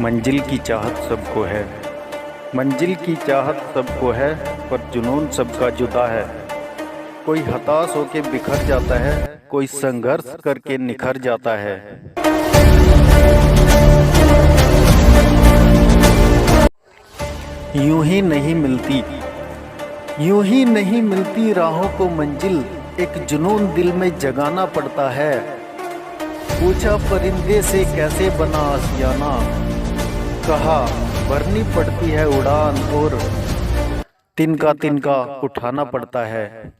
मंजिल की चाहत सबको है, मंजिल की चाहत सबको है, पर जुनून सबका जुदा है। कोई हताश होके बिखर जाता है, कोई संघर्ष करके निखर जाता है। यूं ही नहीं मिलती, यूं ही नहीं मिलती राहों को मंजिल, एक जुनून दिल में जगाना पड़ता है। पूछा परिंदे से कैसे बना आशियाना, कहा भरनी पड़ती है उड़ान और तिनका तिनका उठाना पड़ता है।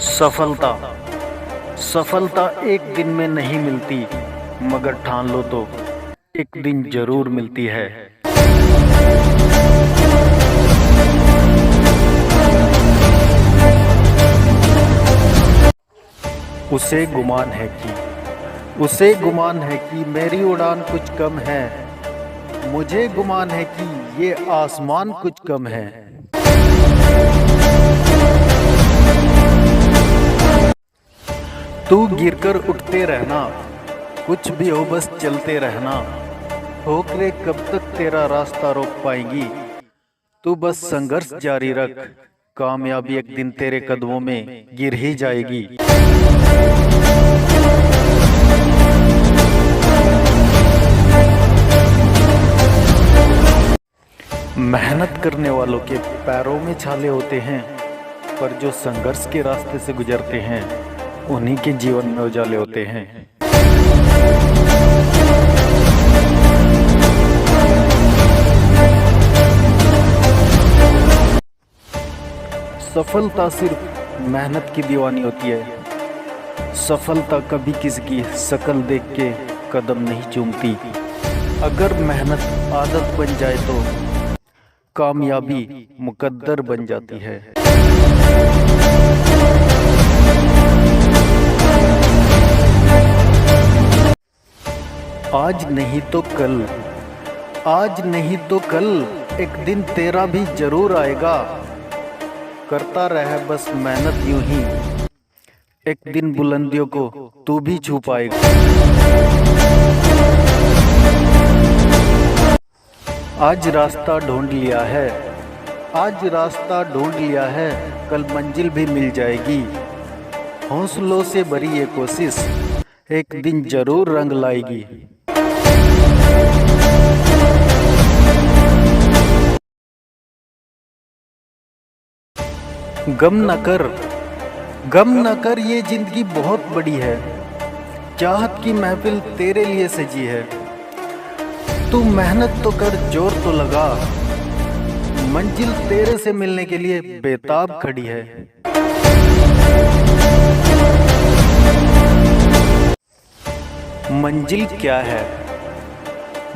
सफलता, सफलता एक दिन में नहीं मिलती, मगर ठान लो तो एक दिन जरूर मिलती है। उसे गुमान है कि, उसे गुमान है कि मेरी उड़ान कुछ कम है, मुझे गुमान है कि ये आसमान कुछ कम है। तू गिरकर उठते रहना, कुछ भी हो बस चलते रहना, ठोकरें कब तक तेरा रास्ता रोक पाएंगी। तू बस संघर्ष जारी रख, कामयाबी एक दिन तेरे कदमों में गिर ही जाएगी। मेहनत करने वालों के पैरों में छाले होते हैं, पर जो संघर्ष के रास्ते से गुजरते हैं उन्हीं के जीवन में उजाले होते हैं। सफलता सिर्फ मेहनत की दीवानी होती है। सफलता कभी किसी की शक्ल देख के कदम नहीं चूमती। अगर मेहनत आदत बन जाए तो कामयाबी मुकद्दर बन जाती है। आज नहीं तो कल, आज नहीं तो कल एक दिन तेरा भी जरूर आएगा। करता रहे बस मेहनत यूं ही, एक दिन बुलंदियों को तू भी छू पाएगा। आज रास्ता ढूंढ लिया है, आज रास्ता ढूंढ लिया है, कल मंजिल भी मिल जाएगी। हौसलों से भरी ये कोशिश एक दिन जरूर रंग लाएगी। गम न कर, गम न कर, ये जिंदगी बहुत बड़ी है। चाहत की महफिल तेरे लिए सजी है। तू मेहनत तो कर, जोर तो लगा, मंजिल तेरे से मिलने के लिए बेताब खड़ी है। मंजिल क्या है,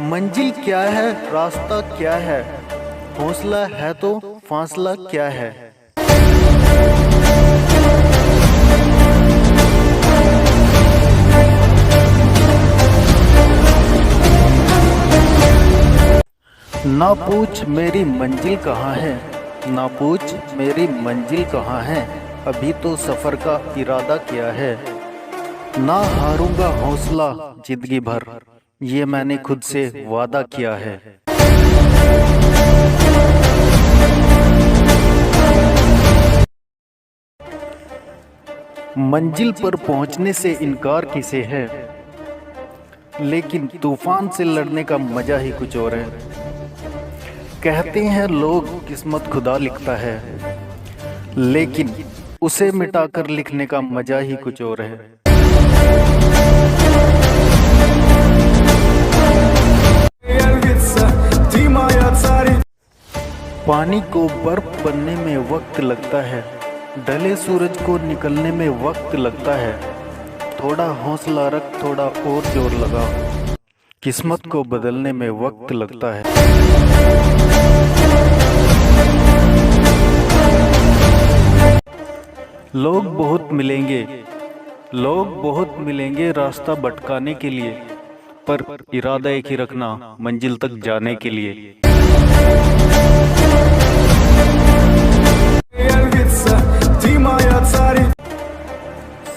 मंजिल क्या है, रास्ता क्या है, हौसला है तो फासला क्या है। ना पूछ मेरी मंजिल कहाँ है, ना पूछ मेरी मंजिल कहाँ है, अभी तो सफर का इरादा किया है। ना हारूंगा हौसला जिंदगी भर, ये मैंने खुद से वादा किया है। मंजिल पर पहुंचने से इनकार किसे है, लेकिन तूफान से लड़ने का मजा ही कुछ और है। कहते हैं लोग किस्मत खुदा लिखता है, लेकिन उसे मिटाकर लिखने का मजा ही कुछ और है। पानी को बर्फ बनने में वक्त लगता है, ढले सूरज को निकलने में वक्त लगता है। थोड़ा हौसला रख, थोड़ा और जोर लगा, किस्मत को बदलने में वक्त लगता है। लोग बहुत मिलेंगे, लोग बहुत मिलेंगे रास्ता भटकाने के लिए, पर इरादा एक ही रखना मंजिल तक जाने के लिए।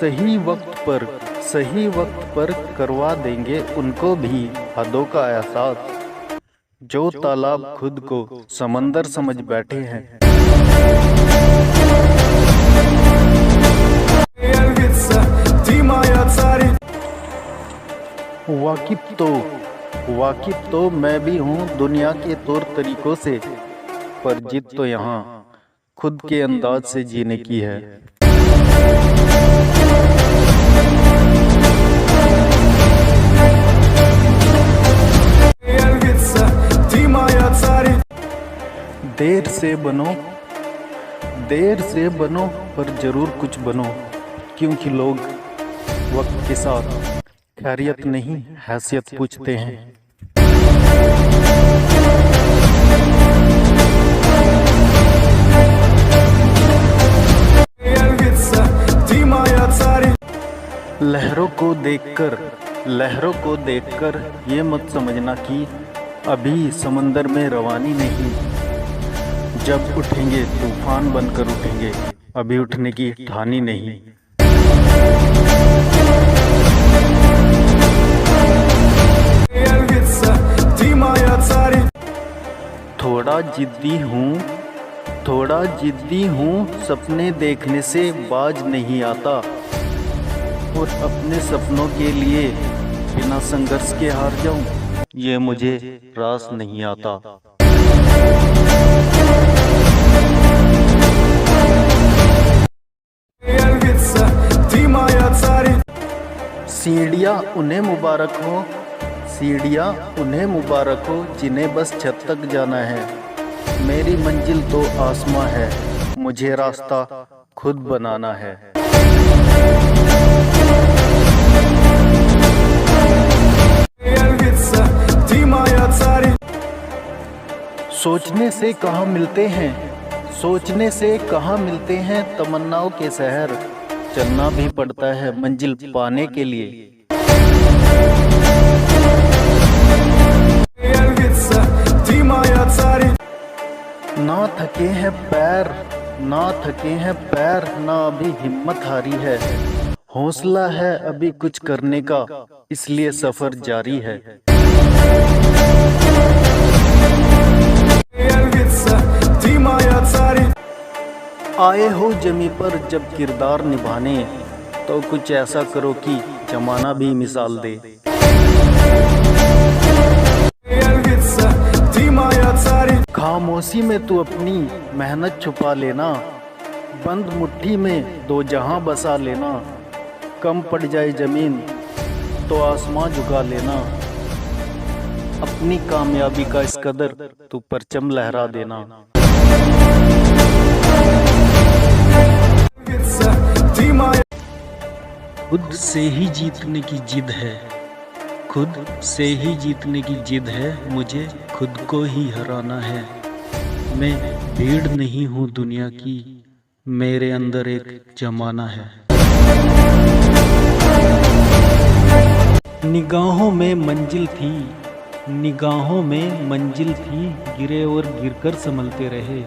सही वक्त पर करवा देंगे उनको भी हदों का एहसास, जो तालाब खुद को समंदर समझ बैठे हैं। वाकिफ तो मैं भी हूँ दुनिया के तौर तरीकों से, पर जिद तो यहाँ खुद के अंदाज से जीने की है। देर से बनो पर जरूर कुछ बनो, क्योंकि लोग वक्त के साथ खैरियत नहीं हैसियत पूछते हैं। लहरों को देखकर ये मत समझना कि अभी समंदर में रवानी नहीं, जब उठेंगे तूफान बनकर उठेंगे, अभी उठने की ठानी नहीं। थोड़ा जिद्दी हूँ सपने देखने से बाज नहीं आता, और अपने सपनों के लिए बिना संघर्ष के हार जाऊं, ये मुझे रास नहीं आता। सीढ़ियाँ उन्हें मुबारक हो जिन्हें बस छत तक जाना है। मेरी मंजिल तो आसमां है, मुझे रास्ता खुद बनाना है। सोचने से कहाँ मिलते हैं तमन्नाओं के शहर, चलना भी पड़ता है मंजिल पाने के लिए। ना थके हैं पैर ना अभी हिम्मत हारी है, हौसला है अभी कुछ करने का, इसलिए सफर जारी है। आए हो जमी पर जब किरदार निभाने, तो कुछ ऐसा करो कि जमाना भी मिसाल दे। खामोशी में तू अपनी मेहनत छुपा लेना, बंद मुट्ठी में दो जहां बसा लेना। कम पड़ जाए जमीन तो आसमां झुका लेना, अपनी कामयाबी का इस कदर तू परचम लहरा देना। खुद से ही जीतने की जिद है, खुद से ही जीतने की जिद है, मुझे खुद को ही हराना है। मैं भीड़ नहीं हूँ दुनिया की, मेरे अंदर एक जमाना है। निगाहों में मंजिल थी, गिरे और गिरकर संभलते रहे।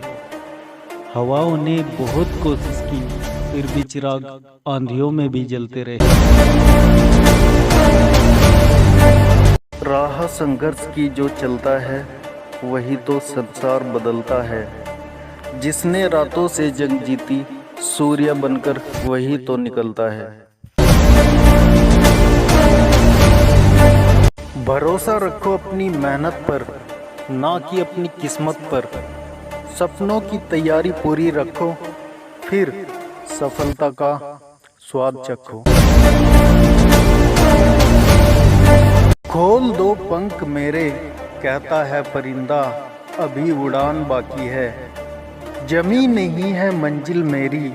हवाओं ने बहुत कोशिश की, फिर भी चिराग आंधियों में भी जलते रहे। राह संघर्ष की जो चलता है, वही तो संसार बदलता है। जिसने रातों से जंग जीती, सूर्य बनकर वही तो निकलता है। भरोसा रखो अपनी मेहनत पर, ना कि अपनी किस्मत पर। सपनों की तैयारी पूरी रखो, फिर सफलता का स्वाद चखो। खोल दो पंख मेरे, कहता है परिंदा, अभी उड़ान बाकी है। जमी नहीं है मंजिल मेरी,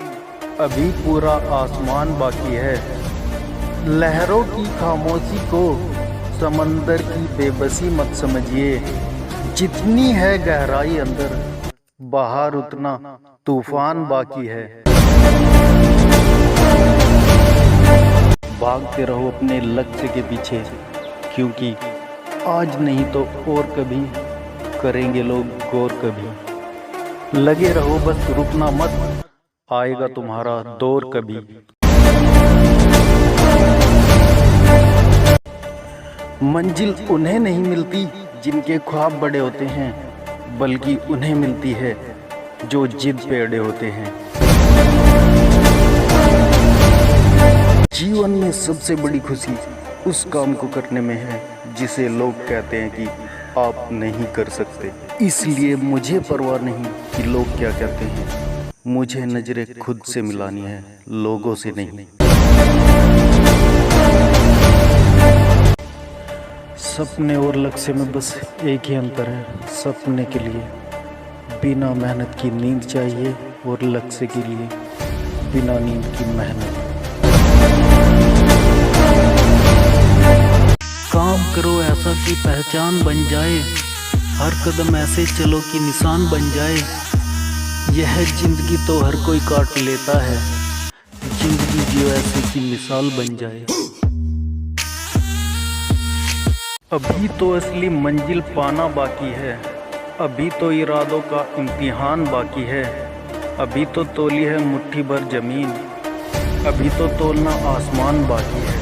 अभी पूरा आसमान बाकी है। लहरों की खामोशी को समंदर की बेबसी मत समझिए। जितनी है गहराई अंदर, बाहर उतना तूफान बाकी है। भागते रहो अपने लक्ष्य के पीछे, क्योंकि आज नहीं तो और कभी करेंगे लोग गौर कभी। लगे रहो बस रुकना मत, आएगा तुम्हारा दौर कभी। मंजिल उन्हें नहीं मिलती जिनके ख्वाब बड़े होते हैं, बल्कि उन्हें मिलती है जो जिद पे अड़े होते हैं। जीवन में सबसे बड़ी खुशी उस काम को करने में है जिसे लोग कहते हैं कि आप नहीं कर सकते। इसलिए मुझे परवाह नहीं कि लोग क्या कहते हैं, मुझे नजरें खुद से मिलानी है, लोगों से नहीं। सपने और लक्ष्य में बस एक ही अंतर है, सपने के लिए बिना मेहनत की नींद चाहिए और लक्ष्य के लिए बिना नींद की मेहनत। काम करो ऐसा कि पहचान बन जाए, हर कदम ऐसे चलो कि निशान बन जाए। यह जिंदगी तो हर कोई काट लेता है, जिंदगी जियो ऐसे कि मिसाल बन जाए। अभी तो असली मंजिल पाना बाकी है, अभी तो इरादों का इम्तिहान बाकी है। अभी तो तोली है मुट्ठी भर जमीन, अभी तो तोलना आसमान बाकी है।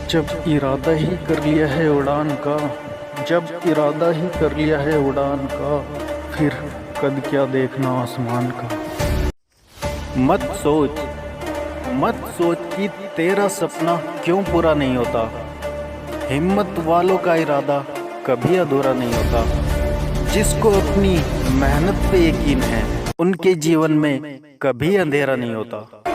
जब इरादा ही कर लिया है उड़ान का, जब इरादा ही कर लिया है उड़ान का, फिर कद क्या देखना आसमान का। मत सोच कि तेरा सपना क्यों पूरा नहीं होता। हिम्मत वालों का इरादा कभी अधूरा नहीं होता। जिसको अपनी मेहनत पे यकीन है, उनके जीवन में कभी अंधेरा नहीं होता।